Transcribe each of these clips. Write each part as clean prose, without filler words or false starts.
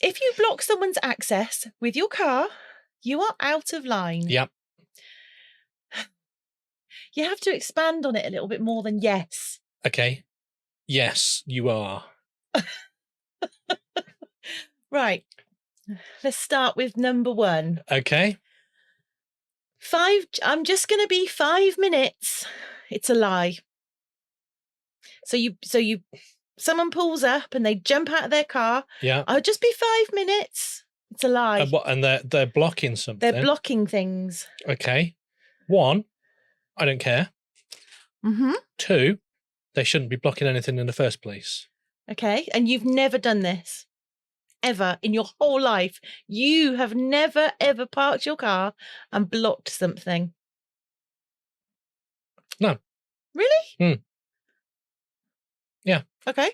If you block someone's access with your car, you are out of line. Yep. You have to expand on it a little bit more than yes. Okay. Yes, you are. Right. Let's start with number 1. Okay. I'm just going to be 5 minutes. It's a lie. So someone pulls up and they jump out of their car. Yeah. I'll just be 5 minutes. It's a lie. And they're blocking something. They're blocking things. Okay. 1, I don't care. 2, they shouldn't be blocking anything in the first place. Okay. And you've never done this. Ever in your whole life. You have never, ever parked your car and blocked something. No. Really? Yeah. Okay.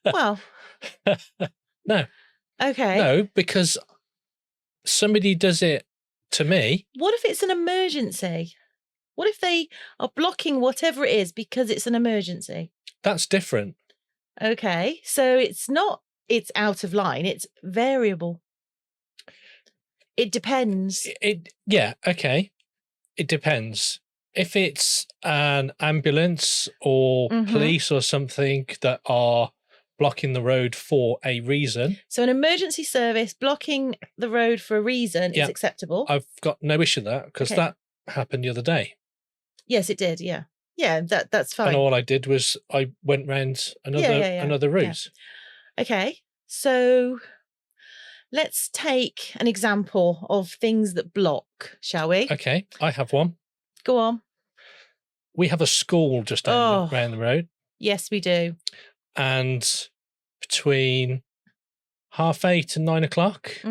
Well. No. Okay. No, because somebody does it to me. What if it's an emergency? What if they are blocking whatever it is because it's an emergency? That's different. Okay. So it's out of line. It's variable. It depends. Yeah. Okay. It depends. If it's an ambulance or police or something that are blocking the road for a reason. So an emergency service blocking the road for a reason is acceptable. I've got no issue with that because that happened the other day. Yes, it did. Yeah. Yeah, that's fine. And all I did was I went round another route. Yeah. Okay. So let's take an example of things that block, shall we? Okay. I have one. Go on. We have a school just down the road. Yes, we do. And between 8:30 and 9 o'clock, it's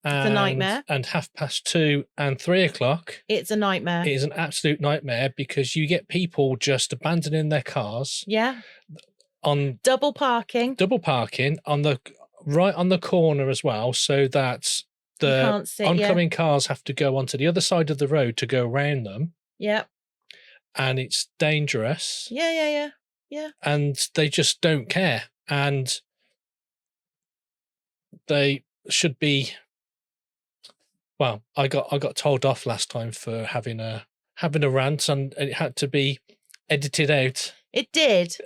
a nightmare. And 2:30 and 3 o'clock, it's a nightmare. It is an absolute nightmare because you get people just abandoning their cars. Yeah. On double parking right on the corner as well, so that the oncoming cars have to go onto the other side of the road to go around them. Yeah. And it's dangerous. Yeah. And they just don't care. And they should be. Well, I got told off last time for having a rant, and it had to be edited out. It did.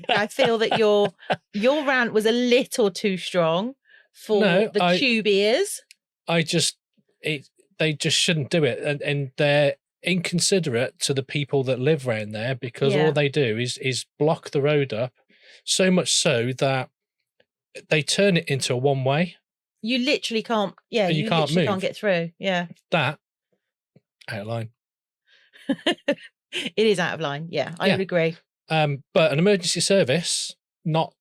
I feel that your rant was a little too strong for the tube ears. They just shouldn't do it, and they're inconsiderate to the people that live around there because all they do is block the road up, so much so that they turn it into a one-way. You literally can't. Yeah, you can't move. Can't get through. Yeah, that out of line. It is out of line. Yeah, I would agree. But an emergency service, not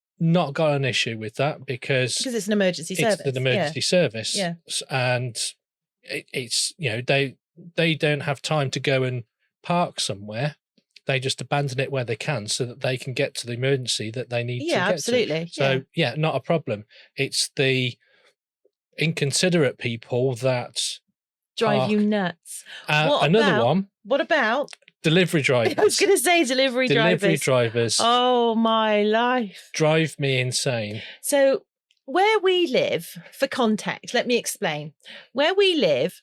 got an issue with that because it's an emergency service. It's an emergency service. Yeah, and it's they don't have time to go and park somewhere. They just abandon it where they can so that they can get to the emergency that they need to get absolutely. to. So not a problem. It's the inconsiderate people that drive you nuts. What about delivery drivers? I was going to say delivery drivers. Oh my life, drive me insane. So where we live, for context, let me explain. Where we live,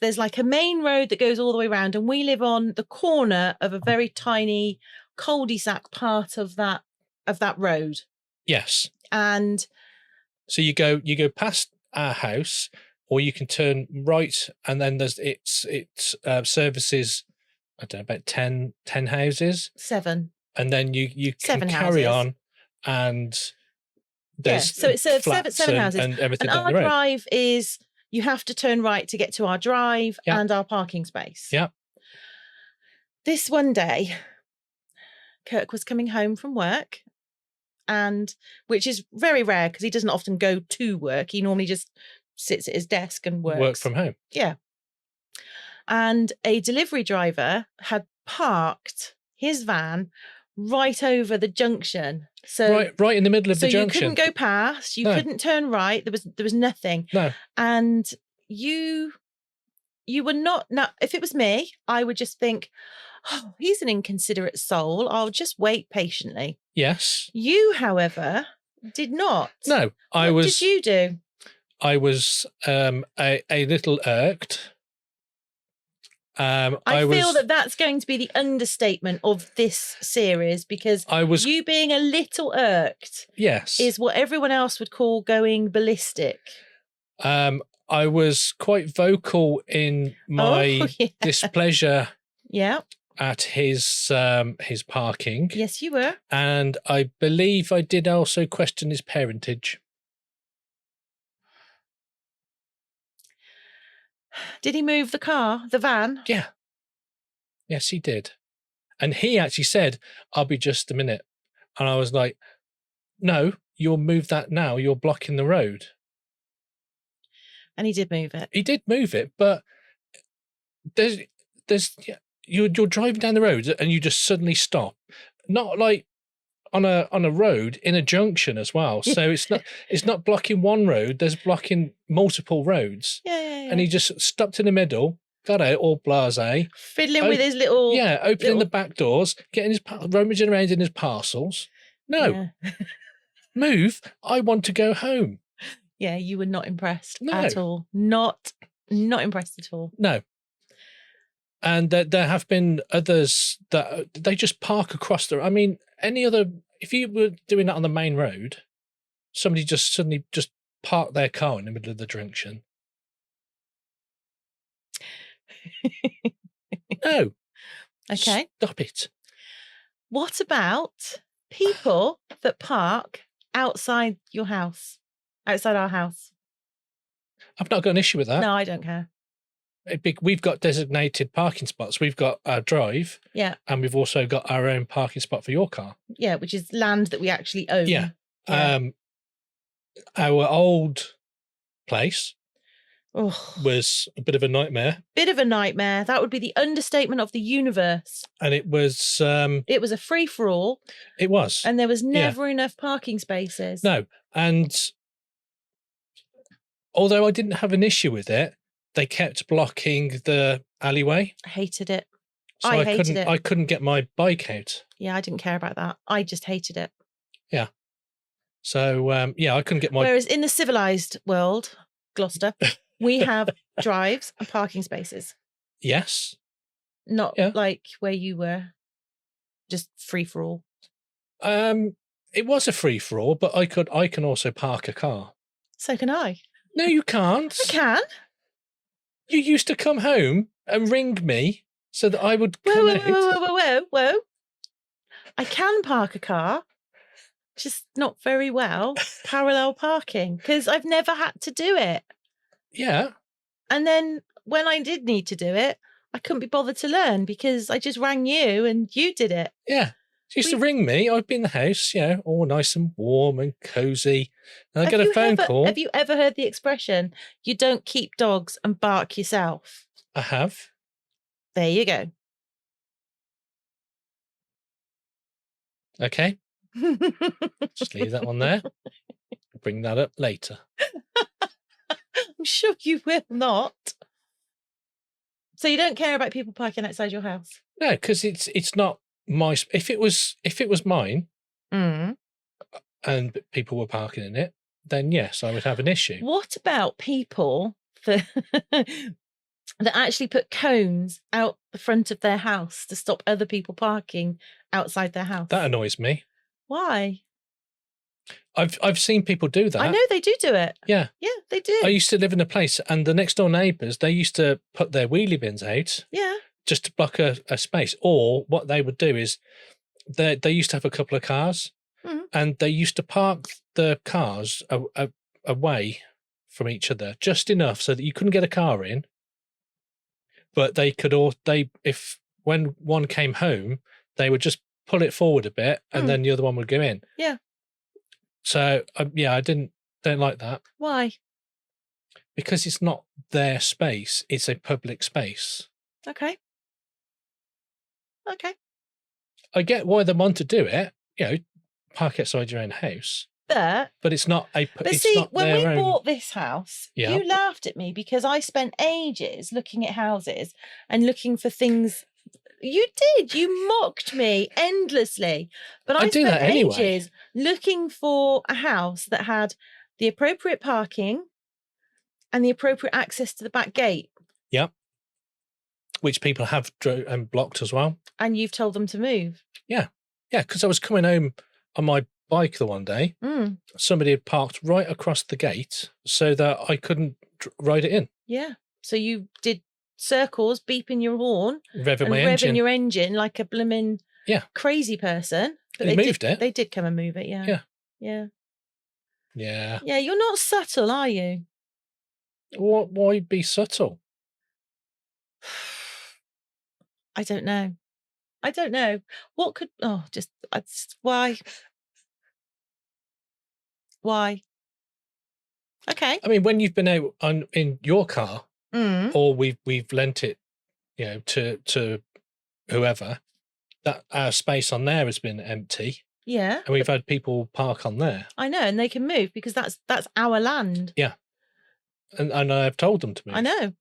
there's like a main road that goes all the way around, and we live on the corner of a very tiny cul-de-sac part of that road. Yes. And so you go past our house, or you can turn right, and then there's it services, I don't know, about 10 houses. 7. And then you can 7 carry houses. On, and there's so it serves 7 houses. And everything and down our the road. Drive is, you have to turn right to get to our drive and our parking space. Yeah. This one day, Kirk was coming home from work, and which is very rare because he doesn't often go to work. He normally just sits at his desk and works. Work from home. Yeah. And a delivery driver had parked his van right over the junction. So right in the middle of the junction. So you couldn't go past, you couldn't turn right, there was nothing. No. And you were not. Now, if it was me, I would just think, oh, he's an inconsiderate soul. I'll just wait patiently. Yes. You, however, did not. No, What did you do? I was a little irked. I feel that that's going to be the understatement of this series, because you being a little irked, yes, is what everyone else would call going ballistic. I was quite vocal in my displeasure. Yeah. At his parking. Yes, you were. And I believe I did also question his parentage. Did he move the van? Yeah. Yes, he did. And he actually said, "I'll be just a minute." And I was like, "No, you'll move that now. You're blocking the road." And he did move it. He did move it, but you're driving down the road and you just suddenly stop. Not like on a road in a junction as well. So it's not blocking one road, there's blocking multiple roads. Yeah. And he just stopped in the middle, got out all blasé. Fiddling with his little... Yeah, opening the back doors, rummaging around in his parcels. No. Yeah. Move, I want to go home. Yeah, you were not impressed at all. Not impressed at all. No. And there have been others that they just park across the... I mean, if you were doing that on the main road, somebody just suddenly just parked their car in the middle of the junction. No. Okay. Stop it. What about people that park outside your house? Outside our house? I've not got an issue with that. No, I don't care. We've got designated parking spots. We've got our drive. Yeah. And we've also got our own parking spot for your car. Yeah, which is land that we actually own. Yeah. Our old place was a bit of a nightmare. Bit of a nightmare. That would be the understatement of the universe. And it was... it was a free-for-all. It was. And there was never enough parking spaces. No. And although I didn't have an issue with it, they kept blocking the alleyway. I hated it. So I couldn't get my bike out. Yeah, I didn't care about that. I just hated it. Yeah. So, I couldn't get my... Whereas in the civilized world, Gloucester, we have drives and parking spaces. Yes. Not like where you were, just free for all. It was a free for all, but I can also park a car. So can I. No, you can't. I can. You used to come home and ring me so that I would come out. Whoa. I can park a car, just not very well, parallel parking, because I've never had to do it. Yeah. And then when I did need to do it, I couldn't be bothered to learn because I just rang you and you did it. Yeah. She used to ring me. I'd be in the house, all nice and warm and cozy. And I get a phone call. Have you ever heard the expression, you don't keep dogs and bark yourself? I have. There you go. Okay. Just leave that one there. Bring that up later. I'm sure you will not. So you don't care about people parking outside your house? No, because it's not my... If it was mine and people were parking in it, then yes, I would have an issue. What about people that that actually put cones out the front of their house to stop other people parking outside their house? That annoys me. Why? I've seen people do that. I know they do it. Yeah. Yeah, they do. I used to live in a place and the next door neighbours, they used to put their wheelie bins out. Yeah. Just to block a space. Or what they would do is they used to have a couple of cars and they used to park the cars away from each other just enough so that you couldn't get a car in. But they could when one came home, they would just pull it forward a bit and then the other one would go in. Yeah. So I don't like that. Why? Because it's not their space; it's a public space. Okay. I get why they want to do it. Park outside your own house. But it's not a. But see, when we bought this house, you laughed at me because I spent ages looking at houses and looking for things You did. You mocked me endlessly. But I do spent that anyway. ages looking for a house that had the appropriate parking and the appropriate access to the back gate. Yep. Which people have blocked as well. And you've told them to move. Yeah. Yeah, because I was coming home on my bike the one day. Somebody had parked right across the gate so that I couldn't ride it in. Yeah. So you did circles, beeping your horn, revving your engine like a blooming crazy person. But they moved it. They did come and move it, yeah. Yeah. Yeah, you're not subtle, are you? Why be subtle? I don't know. What could... why? Why? Okay. I mean, when you've been out in your car, or we've lent it, to whoever, that our space on there has been empty. Yeah. And we've had people park on there. I know, and they can move because that's our land. Yeah. And I've told them to move. I know.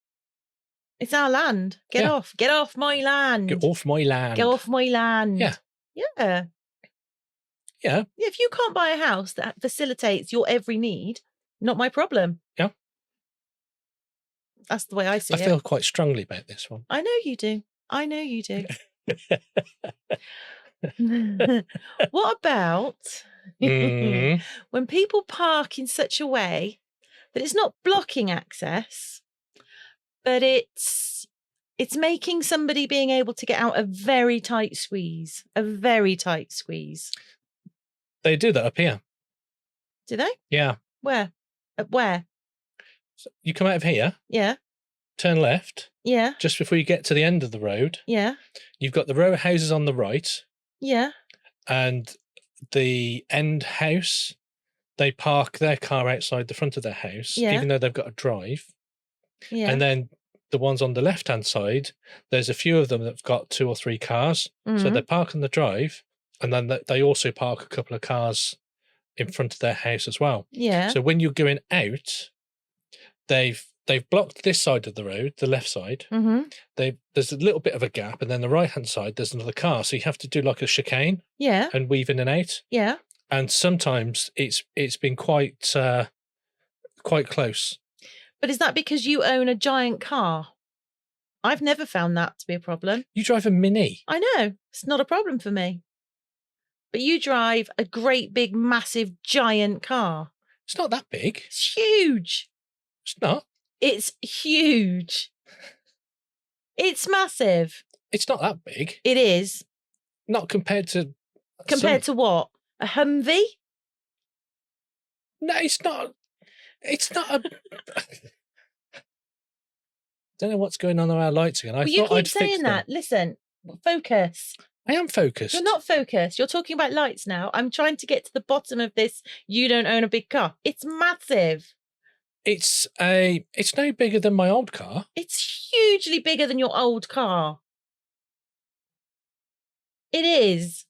It's our land. Get off. Get off my land. Get off my land. Get off my land. Yeah. Yeah. Yeah. If you can't buy a house that facilitates your every need, not my problem. Yeah. That's the way I see it. I feel quite strongly about this one. I know you do. What about when people park in such a way that it's not blocking access, but it's making somebody being able to get out a very tight squeeze. They do that up here. Do they? Yeah. Where? Where? So you come out of here. Yeah. Turn left. Yeah. Just before you get to the end of the road. Yeah. You've got the row of houses on the right. Yeah. And the end house, they park their car outside the front of their house, even though they've got a drive. Yeah. And then the ones on the left-hand side, there's a few of them that've got 2 or 3 cars. So they park on the drive, and then they also park a couple of cars in front of their house as well. Yeah. So when you're going out, they've blocked this side of the road, the left side. There's a little bit of a gap, and then the right-hand side, there's another car. So you have to do like a chicane. Yeah. And weave in and out. Yeah. And sometimes it's been quite close. But is that because you own a giant car? I've never found that to be a problem. You drive a Mini. I know. It's not a problem for me. But you drive a great big, massive, giant car. It's not that big. It's huge. It's not. It's huge. It's massive. It's not that big. It is. Not compared to... Compared to what? A Humvee? No, it's not. It's not a... Don't know what's going on with our lights again. You keep saying that. Listen, focus. I am focused. You're not focused. You're talking about lights now. I'm trying to get to the bottom of this. You don't own a big car. It's massive. It's no bigger than my old car. It's hugely bigger than your old car. It is.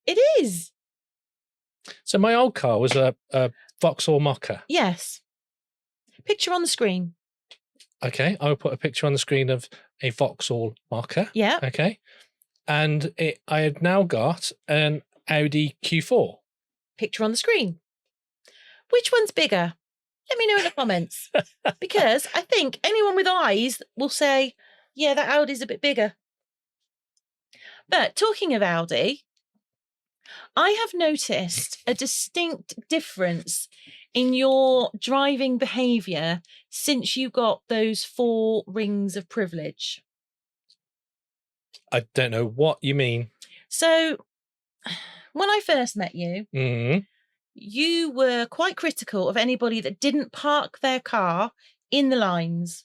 It is. So my old car was a Vauxhall Mocha. Yes. Picture on the screen. Okay, I will put a picture on the screen of a Vauxhall Mocha. Yeah. Okay. And I have now got an Audi Q4. Picture on the screen. Which one's bigger? Let me know in the comments. Because I think anyone with eyes will say, yeah, that Audi's a bit bigger. But talking of Audi, I have noticed a distinct difference in your driving behaviour since you got those 4 rings of privilege. I don't know what you mean. So, when I first met you, you were quite critical of anybody that didn't park their car in the lines.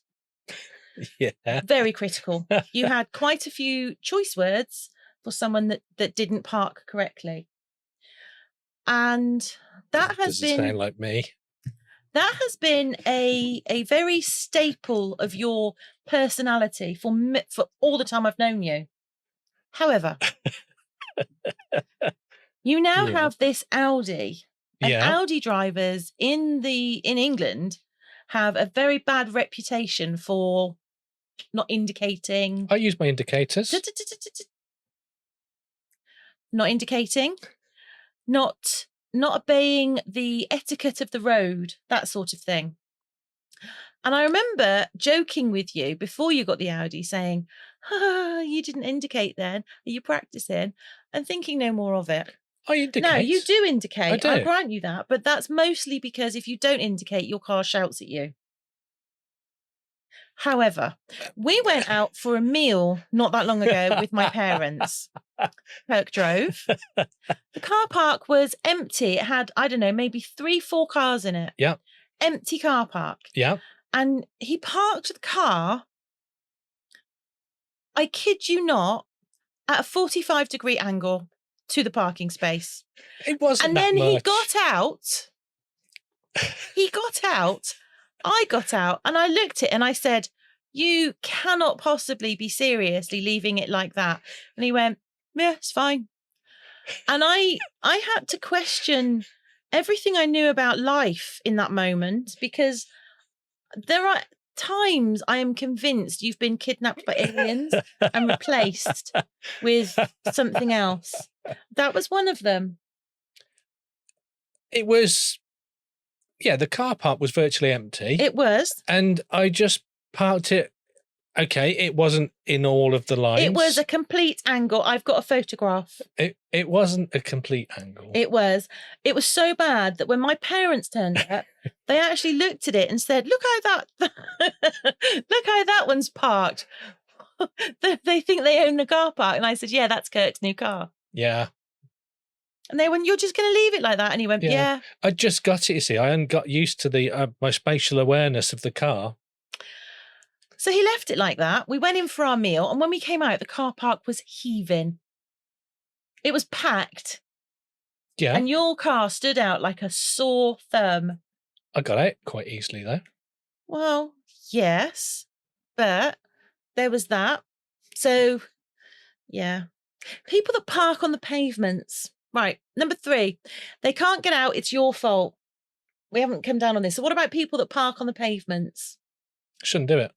Yeah. Very critical. You had quite a few choice words for someone that didn't park correctly. And that has been... Does it sound like me? That has been a very staple of your personality for all the time I've known you. However, you now have this Audi. And Audi drivers in England have a very bad reputation for not indicating. I use my indicators. Not indicating. Not obeying the etiquette of the road, that sort of thing. And I remember joking with you before you got the Audi saying, you didn't indicate then. Are you practicing? And thinking no more of it. I indicate. No, you do indicate. I do. I grant you that. But that's mostly because if you don't indicate, your car shouts at you. However, we went out for a meal not that long ago with my parents. Kirk drove. The car park was empty. It had, I don't know, maybe 3-4 cars in it. Yeah. Empty car park. Yeah. And he parked the car, I kid you not, at a 45-degree angle to the parking space. It wasn't and that then much. He got out. I got out and I looked at it and I said, you cannot possibly be seriously leaving it like that. And he went, yeah, it's fine. And I had to question everything I knew about life in that moment, because there are times I am convinced you've been kidnapped by aliens and replaced with something else. That was one of them. It was, yeah, the car park was virtually empty. It was. And I just parked it. Okay, it wasn't in all of the lines. It was a complete angle. I've got a photograph. It wasn't a complete angle. It was. It was so bad that when my parents turned up, they actually looked at it and said, look how that one's parked. They think they own the car park. And I said, yeah, that's Kirk's new car. Yeah. And they went, you're just going to leave it like that? And he went, yeah. I just got it, you see. I hadn't got used to the my spatial awareness of the car. So he left it like that. We went in for our meal. And when we came out, the car park was heaving. It was packed. Yeah. And your car stood out like a sore thumb. I got out quite easily, though. Well, yes. But there was that. So, yeah. People that park on the pavements. Right. Number 3, they can't get out. It's your fault. We haven't come down on this. So what about people that park on the pavements? Shouldn't do it.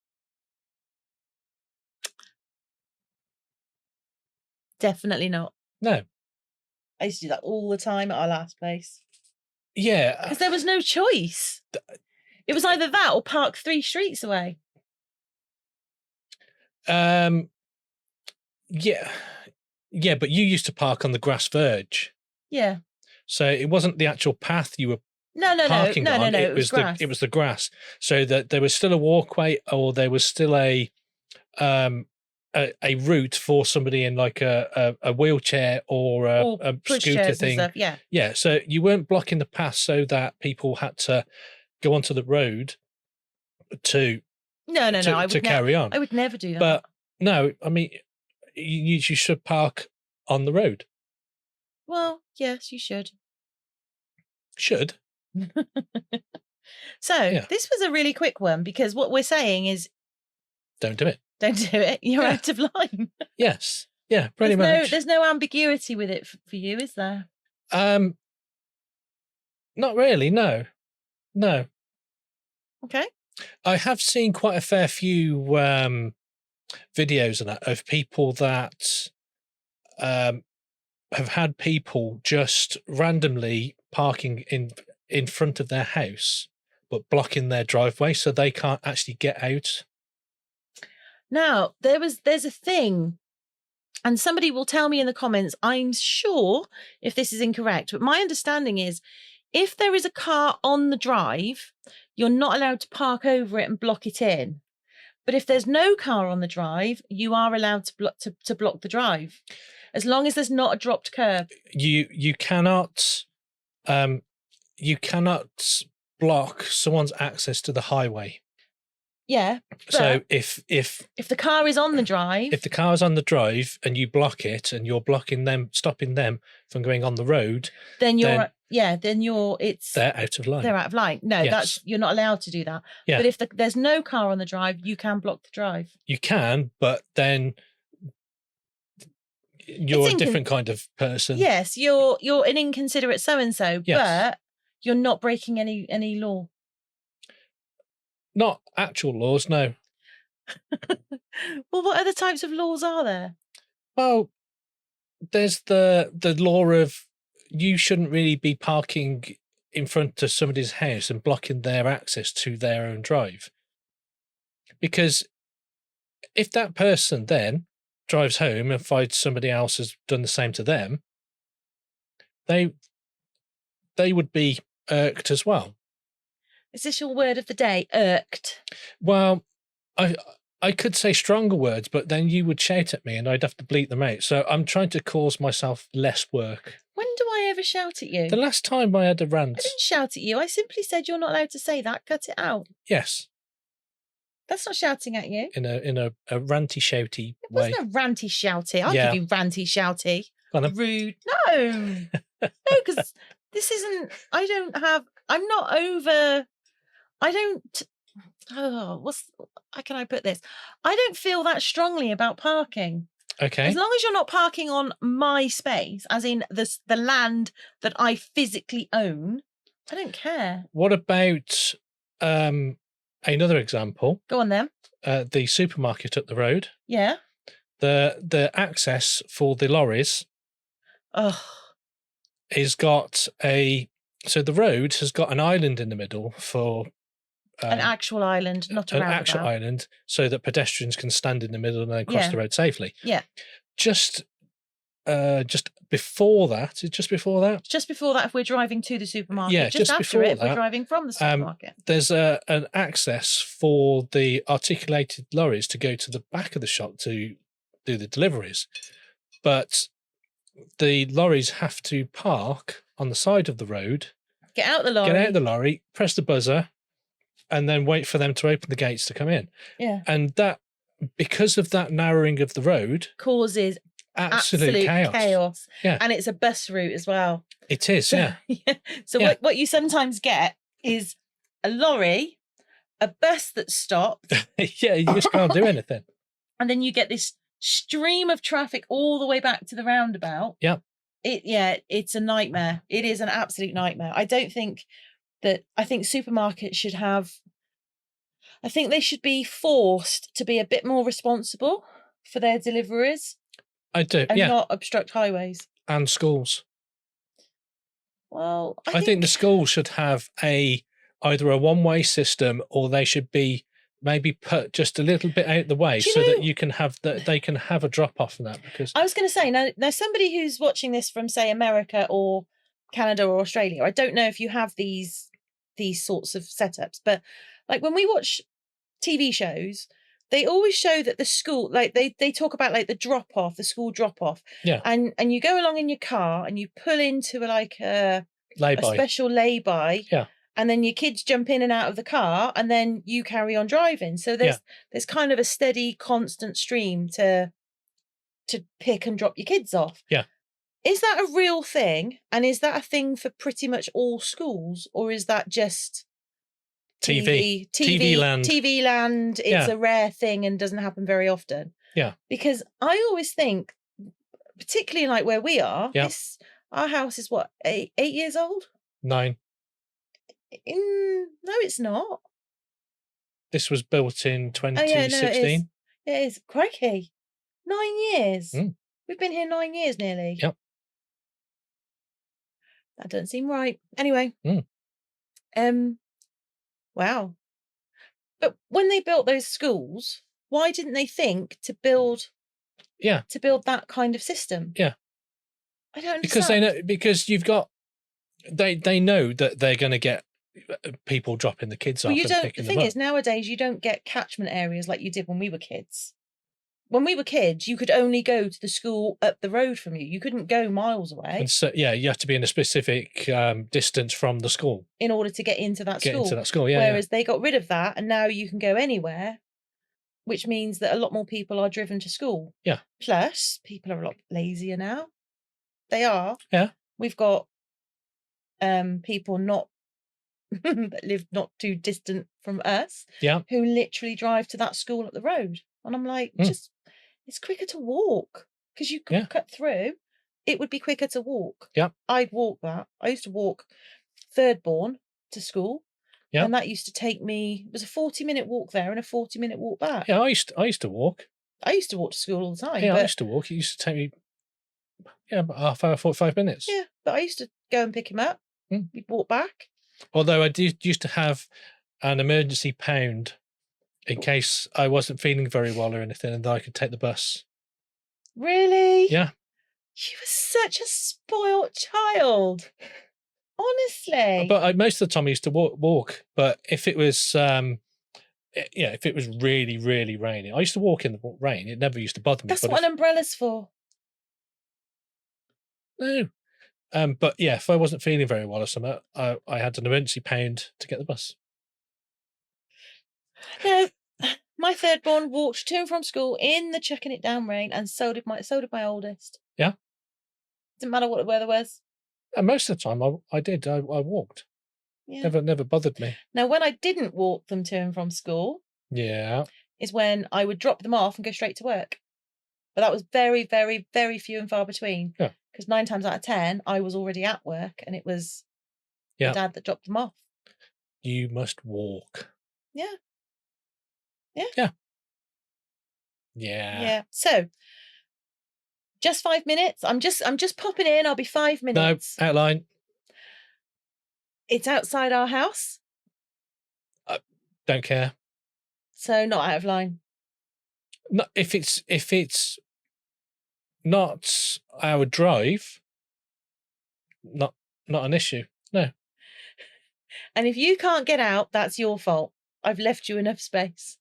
Definitely not. No. I used to do that all the time at our last place. Yeah. Because there was no choice. It was either that or park 3 streets away. Yeah. Yeah, but you used to park on the grass verge. Yeah. So it wasn't the actual path you were parking on. No. It was grass. It was the grass. So that there was still a walkway, or there was still a route for somebody in like a wheelchair or a scooter thing. And stuff, Yeah. So you weren't blocking the path so that people had to go onto the road to carry on. I would never do that. But no, I mean, you should park on the road. Well, yes, you should. Should. So this was a really quick one, because what we're saying is, don't do it. Don't do it. You're out of line. Yes. Yeah, pretty much. There's no ambiguity with it for you, is there? Not really, no. No. Okay. I have seen quite a fair few videos of people that have had people just randomly parking in front of their house, but blocking their driveway so they can't actually get out. Now, there's a thing, and somebody will tell me in the comments, I'm sure if this is incorrect, but my understanding is if there is a car on the drive, you're not allowed to park over it and block it in. But if there's no car on the drive, you are allowed to block the drive, as long as there's not a dropped curb. You cannot block someone's access to the highway. Yeah. So if the car is on the drive, if the car is on the drive and you block it and you're blocking them, stopping them from going on the road, then they're out of line. They're out of line. No, yes. you're not allowed to do that. Yeah. But if there's no car on the drive, you can block the drive. You can, but then you're a different kind of person. Yes, you're an inconsiderate so-and-so, yes. But you're not breaking any law. Not actual laws, no. Well, what other types of laws are there? Well, there's the law of you shouldn't really be parking in front of somebody's house and blocking their access to their own drive. Because if that person then drives home and finds somebody else has done the same to them, they would be irked as well. Is this your word of the day? Irked. Well, I could say stronger words, but then you would shout at me and I'd have to bleep them out. So I'm trying to cause myself less work. When do I ever shout at you? The last time I had a rant. I didn't shout at you. I simply said you're not allowed to say that. Cut it out. Yes. That's not shouting at you. In a ranty shouty way. It wasn't a ranty shouty. I'll Yeah. give you ranty shouty. Well, Rude. No. No, because this isn't. I'm not over. I don't. Oh, how can I put this? I don't feel that strongly about parking. Okay. As long as you're not parking on my space, as in the land that I physically own, I don't care. What about another example? Go on then. The supermarket up the road. Yeah. The access for the lorries is got so the road has got an island in the middle for an actual island, not a roundabout. An actual island, so that pedestrians can stand in the middle and then cross the road safely. Yeah. Just before that, just before that, if we're driving to the supermarket. Yeah, just after it, if we're driving from the supermarket. There's an access for the articulated lorries to go to the back of the shop to do the deliveries, but the lorries have to park on the side of the road. Get out the lorry, press the buzzer, and then wait for them to open the gates to come in. Yeah. And that, because of that narrowing of the road, causes absolute chaos. Yeah. And it's a bus route as well. It is, yeah. So what you sometimes get is a lorry, a bus that stops. Yeah, you just can't do anything. And then you get this stream of traffic all the way back to the roundabout. Yep. It's a nightmare. It is an absolute nightmare. I think supermarkets should have, I think they should be forced to be a bit more responsible for their deliveries. I do, and not obstruct highways. And schools. Well, I think the schools should have either a one-way system, or they should be maybe put just a little bit out the way so that they can have a drop off in that. Because I was going to say, now somebody who's watching this from, say, America or Canada or Australia, I don't know if you have these sorts of setups, but like when we watch TV shows, they always show that the school, like they talk about like the school drop off. Yeah. And you go along in your car and you pull into a special lay-by. Yeah. And then your kids jump in and out of the car, and then you carry on driving. So there's kind of a steady, constant stream to pick and drop your kids off. Yeah. Is that a real thing? And is that a thing for pretty much all schools, or is that just TV land? TV land. It's a rare thing and doesn't happen very often. Yeah. Because I always think, particularly like where we are, our house is what, 8 years old? 9. No, it's not. This was built in 2016. It is. Crikey. 9 years. Mm. We've been here 9 years nearly. Yep. That doesn't seem right. Anyway. Wow. But when they built those schools, why didn't they think to build that kind of system? Yeah. I don't Because understand. because you've got they know that they're going to get people dropping the kids off and picking them up. The thing is, nowadays you don't get catchment areas like you did when we were kids. When we were kids, you could only go to the school up the road from you. You couldn't go miles away. And so, you have to be in a specific distance from the school in order to get into that school. Yeah. Whereas they got rid of that, and now you can go anywhere, which means that a lot more people are driven to school. Yeah. Plus, people are a lot lazier now. They are. Yeah. We've got people that live not too distant from us. Yeah. Who literally drive to that school up the road. And I'm like, it's quicker to walk, because you can cut through. It would be quicker to walk. Yeah. I'd walk that. I used to walk third born to school. Yeah. And that used to take me, it was a 40-minute walk there and a 40-minute walk back. Yeah, I used to walk. I used to walk to school all the time. Yeah, but, I used to walk. It used to take me about half hour, 45 minutes. Yeah, but I used to go and pick him up. We'd walk back. Although I used to have an emergency pound in case I wasn't feeling very well or anything, and I could take the bus. Really? Yeah. You were such a spoilt child. Honestly. But most of the time I used to walk. But if it was, if it was really, really raining, I used to walk in the rain. It never used to bother me. That's what an umbrella's for. No. But yeah, if I wasn't feeling very well or something, I had an emergency pound to get the bus. No, my third born walked to and from school in the chucking it down rain, and so did my oldest. Yeah. Didn't matter what the weather was. And most of the time I did. I walked. Yeah. Never bothered me. Now, when I didn't walk them to and from school, is when I would drop them off and go straight to work. But that was very, very, very few and far between. Yeah. Because 9 times out of 10, I was already at work, and it was the dad that dropped them off. You must walk. Yeah. Yeah. Yeah. Yeah. Yeah. So, just 5 minutes. I'm just popping in. I'll be 5 minutes. No, outline. It's outside our house. Don't care. So not out of line. No, if it's not our drive, not an issue. No. And if you can't get out, that's your fault. I've left you enough space.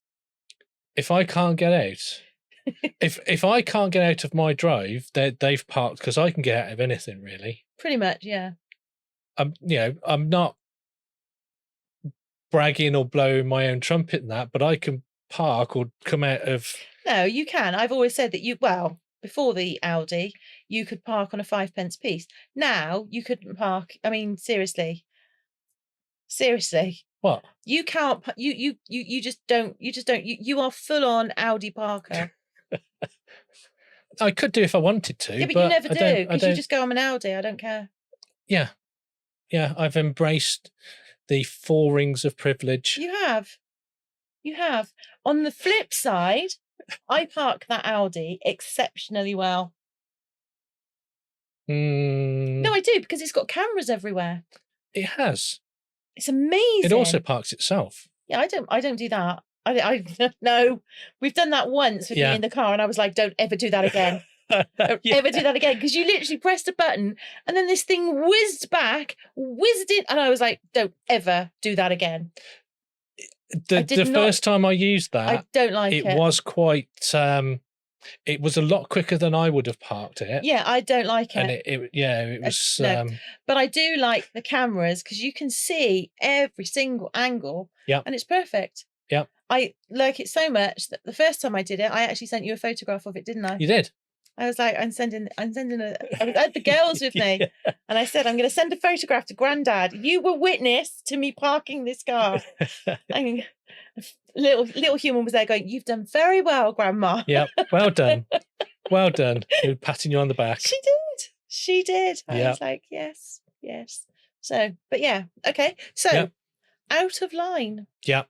If I can't get out, if I can't get out of my drive, they've parked, because I can get out of anything really. Pretty much, yeah. I'm not bragging or blowing my own trumpet in that, but I can park or come out of. No, you can. I've always said that before the Audi, you could park on a 5p piece. Now you couldn't park. I mean, seriously. What? You can't. You just don't. You are full on Audi parker. I could do if I wanted to. Yeah, but you never do, because you just go, I'm an Audi. I don't care. Yeah. Yeah, I've embraced the 4 rings of privilege. You have. On the flip side, I park that Audi exceptionally well. No, I do, because it's got cameras everywhere. It has. It's amazing. It also parks itself. Yeah, I don't do that. I no. We've done that once with me in the car, and I was like, don't ever do that again. Don't ever do that again, because you literally pressed a button and then this thing whizzed in, and I was like, don't ever do that again. The first time I used that, I don't like it. It was quite. It was a lot quicker than I would have parked it. Yeah, I don't like it. And it was. No. But I do like the cameras, because you can see every single angle. Yeah. And it's perfect. Yeah. I like it so much that the first time I did it, I actually sent you a photograph of it, didn't I? You did. I was like, I had the girls with me, and I said, I'm going to send a photograph to Grandad. You were witness to me parking this car. And little human was there going, you've done very well, Grandma. Yeah, well done. Well done. She was patting you on the back. She did. I was like, yes. So, but yeah, okay. So, out of line. Yeah.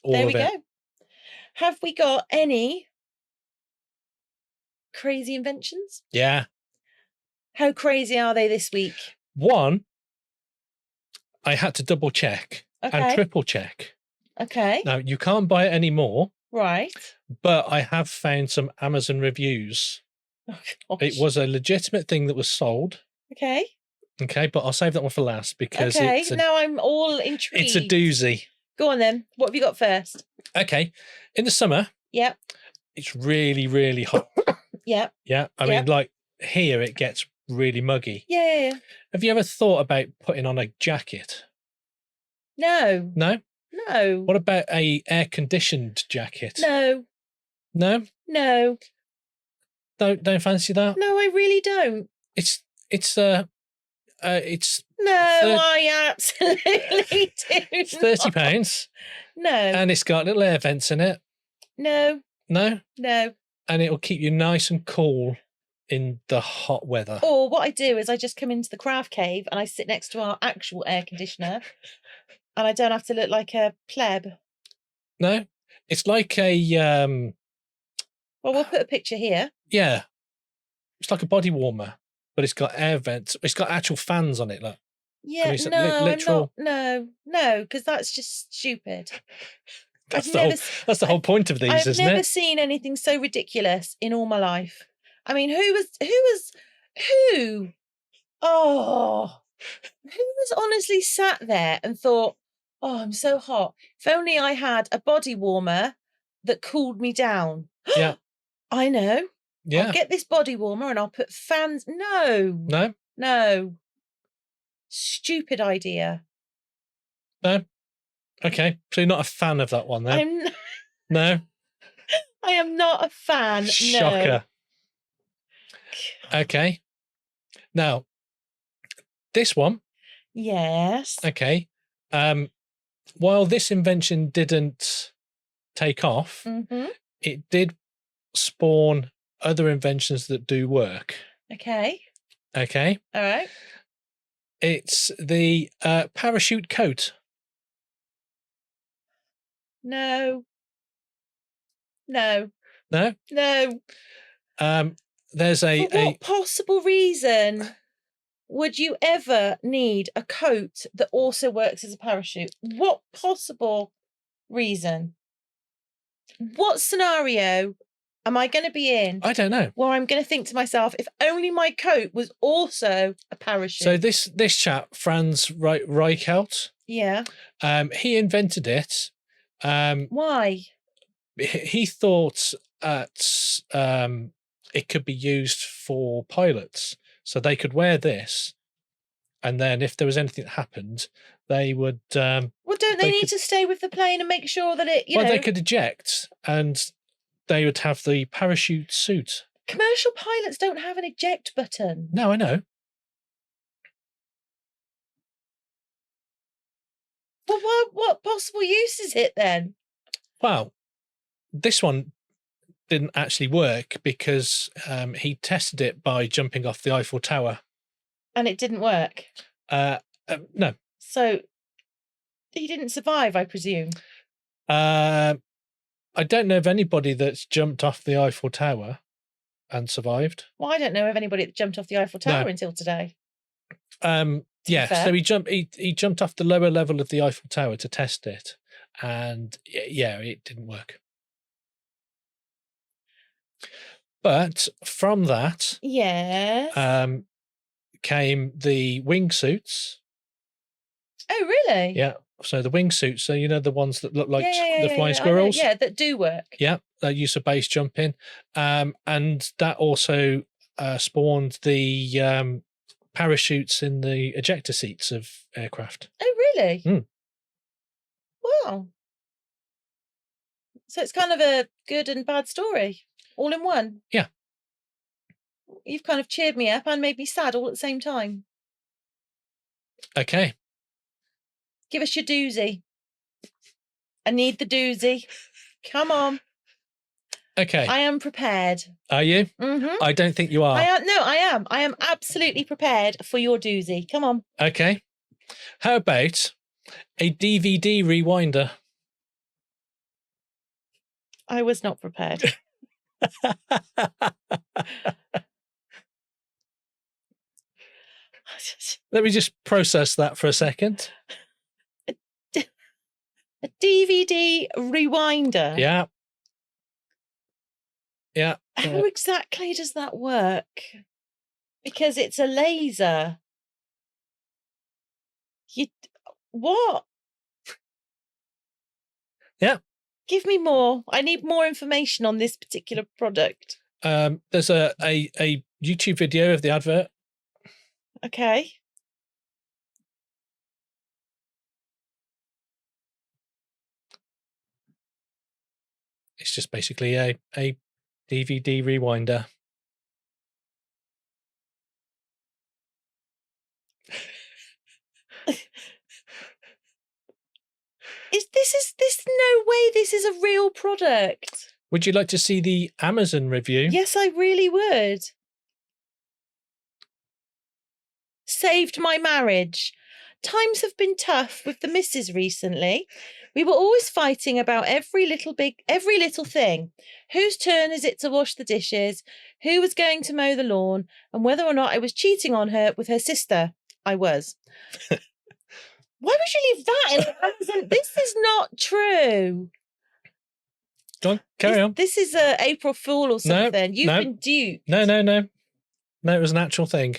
There we go. Have we got any crazy inventions? Yeah. How crazy are they this week? One, I had to double check and triple check. Okay. Now, you can't buy it anymore. Right. But I have found some Amazon reviews. Oh, it was a legitimate thing that was sold. Okay. Okay, but I'll save that one for last, because now I'm all intrigued. It's a doozy. Go on then. What have you got first? Okay. In the summer. Yeah. It's really, really hot. Yeah. Yeah. I mean, like here it gets really muggy. Yeah. Have you ever thought about putting on a jacket? No. No? No. What about a air-conditioned jacket? No. No? No. Don't fancy that? No, I really don't. It's No, I absolutely do. It's £30. No. And it's got little air vents in it. No. No? No. And it'll keep you nice and cool in the hot weather. Or what I do is I just come into the craft cave and I sit next to our actual air conditioner And I don't have to look like a pleb. No, it's like a Well, we'll put a picture here. yeah, it's like a body warmer, but it's got air vents. It's got actual fans on it. Look. Yeah, it's no, literal. I'm not. No, because that's just stupid. That's the whole point of these, I've isn't never it? seen anything so ridiculous in all my life. I mean, who? Oh, who was honestly sat there and thought, "Oh, I'm so hot. If only I had a body warmer that cooled me down." Yeah. I know. Yeah. I'll get this body warmer and I'll put fans. No. Stupid idea. No. Okay. So you're not a fan of that one then? No. I am not a fan. Shocker. No. Okay. Now, this one. Yes. Okay. While this invention didn't take off, it did spawn other inventions that do work. Okay. Okay. All right. It's the parachute coat. No. There's For what possible reason would you ever need a coat that also works as a parachute? What possible reason? What scenario am I going to be in? I don't know. Where I'm going to think to myself, if only my coat was also a parachute. So this chap, Franz Reichelt. Yeah. He invented it. Why? He thought that it could be used for pilots, so they could wear this, and then if there was anything that happened, they would. Well, don't they need to stay with the plane and make sure that it? They could eject, and they would have the parachute suit. Commercial pilots don't have an eject button. No, I know. Well, what possible use is it then? Well, this one didn't actually work because he tested it by jumping off the Eiffel Tower. And it didn't work? No. So he didn't survive, I presume? I don't know of anybody that's jumped off the Eiffel Tower and survived. Well, I don't know of anybody that jumped off the Eiffel Tower until today. Yeah, so he jumped off the lower level of the Eiffel Tower to test it, and yeah, it didn't work. But from that, yes, came the wingsuits. Oh, really? Yeah. So the wingsuits, so you know the ones that look like the flying squirrels. Yeah, that do work. Yeah, they use a base jumping, and that also spawned the parachutes in the ejector seats of aircraft. Oh, really? Wow. So it's kind of a good and bad story, all in one. Yeah. You've kind of cheered me up and made me sad all at the same time. Okay. Give us your doozy. I need the doozy. Come on. Okay. I am prepared. Are you? Mm-hmm. I don't think you are. I am. I am absolutely prepared for your doozy. Come on. Okay. How about a DVD rewinder? I was not prepared. Let me just process that for a second. A DVD rewinder? Yeah. Yeah. How exactly does that work? Because it's a laser. What? Yeah. Give me more. I need more information on this particular product. There's a YouTube video of the advert. Okay. It's just basically a DVD rewinder. This no way this is a real product. Would you like to see the Amazon review? Yes, I really would. Saved my marriage. Times have been tough with the missus recently. We were always fighting about every little thing. Whose turn is it to wash the dishes? Who was going to mow the lawn? And whether or not I was cheating on her with her sister. I was. Why would you leave that in the present? This is not true. Go on, carry on. This is a April Fool or something. You've been duped. No, it was an actual thing.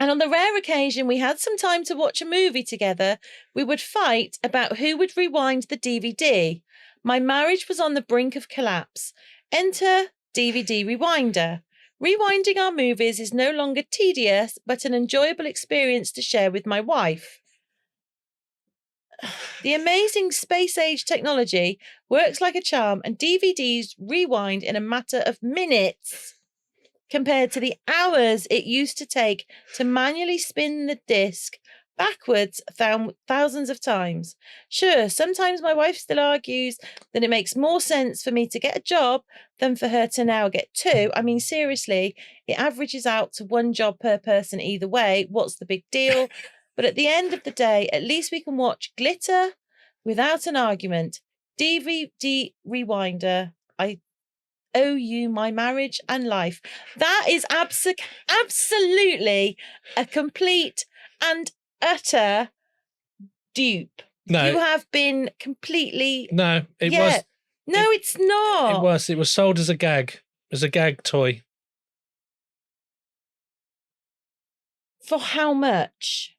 And on the rare occasion we had some time to watch a movie together, we would fight about who would rewind the DVD. My marriage was on the brink of collapse. Enter DVD Rewinder. Rewinding our movies is no longer tedious, but an enjoyable experience to share with my wife. The amazing space-age technology works like a charm, and DVDs rewind in a matter of minutes compared to the hours it used to take to manually spin the disc backwards thousands of times. Sure, sometimes my wife still argues that it makes more sense for me to get a job than for her to now get two. I mean, seriously, it averages out to one job per person either way. What's the big deal? But at the end of the day, at least we can watch glitter without an argument. DVD Rewinder. I owe you my marriage and life. That is absolutely a complete and utter dupe. No. You have been completely... No, it was... No, it's not. It was sold as a gag toy. For how much?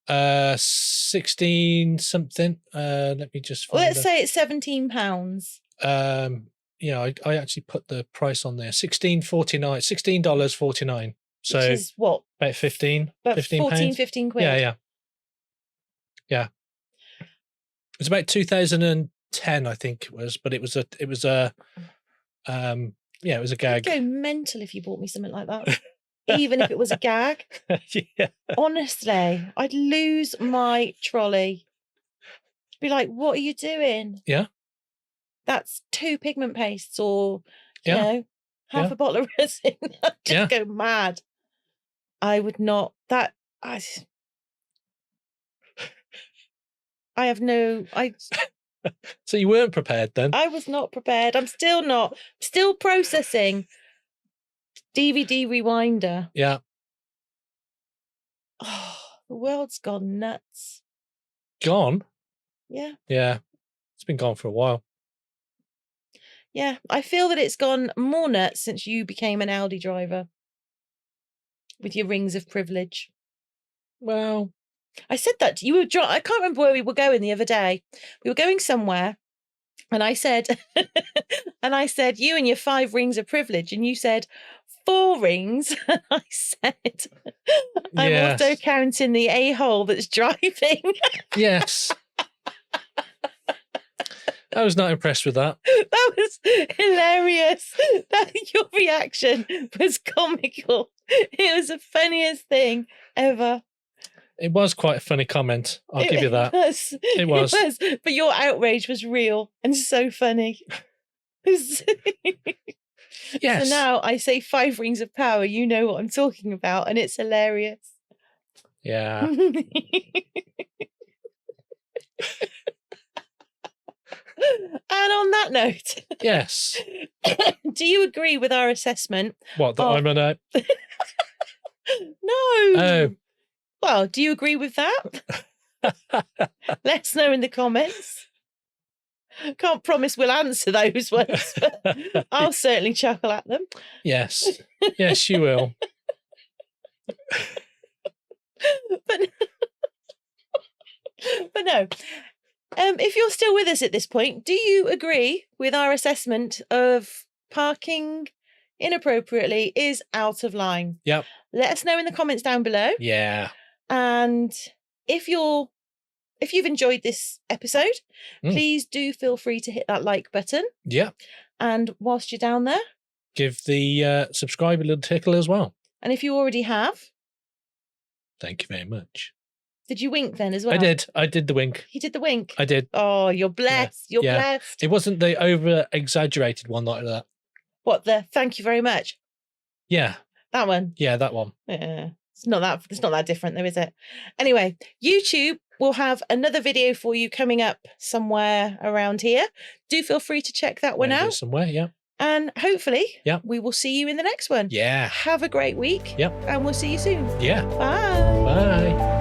16 something. Let me just find let's say it's £17. Yeah, I actually put the price on there. $16.49. So which is what? About 15. About 15 14, 15 quid. Yeah. It's about 2010, I think it was, but it was a gag. I'd go mental if you bought me something like that. Even if it was a gag. Yeah. Honestly, I'd lose my trolley. Be like, what are you doing? Yeah. That's 2 pigment pastes or, you know, half a bottle of resin. I'd just go mad. I would not. I have no... So you weren't prepared then? I was not prepared. I'm still not. Still processing. DVD Rewinder. Yeah. Oh, the world's gone nuts. Gone? Yeah. Yeah. It's been gone for a while. Yeah. I feel that it's gone more nuts since you became an Audi driver. With your rings of privilege. Well... I said that to you. I can't remember where we were going the other day. We were going somewhere. And I said, you and your 5 rings of privilege. And you said, 4 rings. And I said, I'm also counting the a-hole that's driving. Yes. I was not impressed with that. That was hilarious. Your reaction was comical. It was the funniest thing ever. It was quite a funny comment. I'll give you that. It was. But your outrage was real and so funny. Yes. So now I say 5 rings of power. You know what I'm talking about, and it's hilarious. Yeah. And on that note, yes. Do you agree with our assessment? What, that I'm an... No. Oh. Well, do you agree with that? Let us know in the comments. Can't promise we'll answer those ones, but I'll certainly chuckle at them. Yes. Yes, you will. But no. If you're still with us at this point, do you agree with our assessment of parking inappropriately is out of line? Yep. Let us know in the comments down below. Yeah. And if you've enjoyed this episode, please do feel free to hit that like button. Yeah. And whilst you're down there, give the subscribe a little tickle as well. And if you already have, thank you very much. Did you wink then as well? I did the wink. He did the wink? I did. Oh, you're blessed. You're blessed. It wasn't the over-exaggerated one like that. What, the thank you very much? Yeah. That one? Yeah, that one. Yeah. It's not that different though, is it? Anyway, YouTube will have another video for you coming up somewhere around here. Do feel free to check that one out. Somewhere, yeah. And hopefully, we will see you in the next one. Yeah. Have a great week. Yep. And we'll see you soon. Yeah. Bye. Bye.